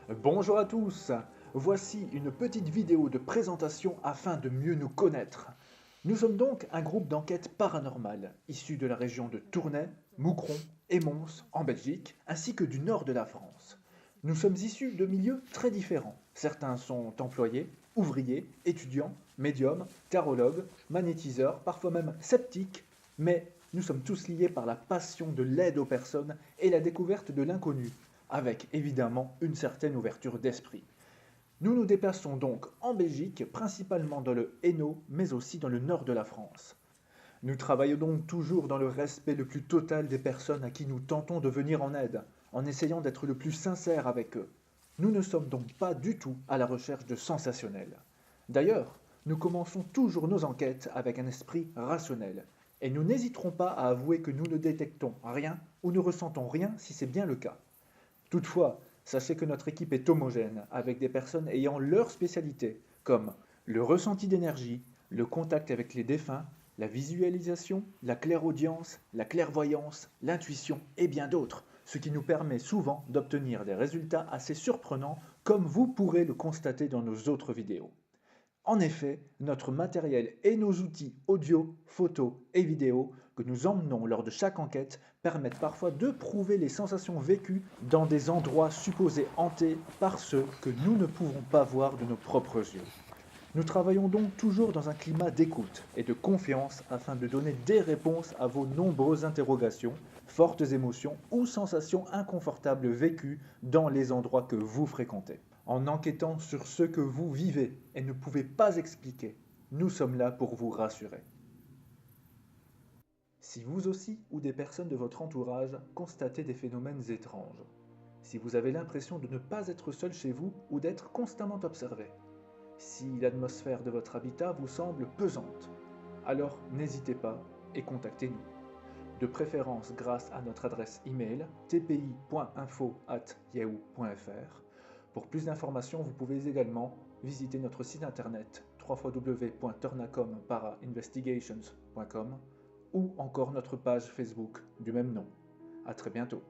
Bonjour à tous, voici une petite vidéo de présentation afin de mieux nous connaître. Nous sommes donc un groupe d'enquête paranormale, issu de la région de Tournai, Moucron et Mons en Belgique, ainsi que du nord de la France. Nous sommes issus de milieux très différents. Certains sont employés, ouvriers, étudiants, médiums, tarologues, magnétiseurs, parfois même sceptiques, mais nous sommes tous liés par la passion de l'aide aux personnes et la découverte de l'inconnu, avec évidemment une certaine ouverture d'esprit. Nous nous déplaçons donc en Belgique, principalement dans le Hainaut, mais aussi dans le nord de la France. Nous travaillons donc toujours dans le respect le plus total des personnes à qui nous tentons de venir en aide, en essayant d'être le plus sincère avec eux. Nous ne sommes donc pas du tout à la recherche de sensationnel. D'ailleurs, nous commençons toujours nos enquêtes avec un esprit rationnel, et nous n'hésiterons pas à avouer que nous ne détectons rien ou ne ressentons rien si c'est bien le cas. Toutefois, sachez que notre équipe est homogène, avec des personnes ayant leur spécialité, comme le ressenti d'énergie, le contact avec les défunts, la visualisation, la clairaudience, la clairvoyance, l'intuition et bien d'autres, ce qui nous permet souvent d'obtenir des résultats assez surprenants, comme vous pourrez le constater dans nos autres vidéos. En effet, notre matériel et nos outils audio, photo et vidéo que nous emmenons lors de chaque enquête permettent parfois de prouver les sensations vécues dans des endroits supposés hantés par ceux que nous ne pouvons pas voir de nos propres yeux. Nous travaillons donc toujours dans un climat d'écoute et de confiance afin de donner des réponses à vos nombreuses interrogations, fortes émotions ou sensations inconfortables vécues dans les endroits que vous fréquentez. En enquêtant sur ce que vous vivez et ne pouvez pas expliquer, nous sommes là pour vous rassurer. Si vous aussi ou des personnes de votre entourage constatez des phénomènes étranges, si vous avez l'impression de ne pas être seul chez vous ou d'être constamment observé, si l'atmosphère de votre habitat vous semble pesante, alors n'hésitez pas et contactez-nous. De préférence grâce à notre adresse email tpi.info@yahoo.fr. Pour plus d'informations, vous pouvez également visiter notre site internet www.tornacom-investigations.com ou encore notre page Facebook du même nom. À très bientôt.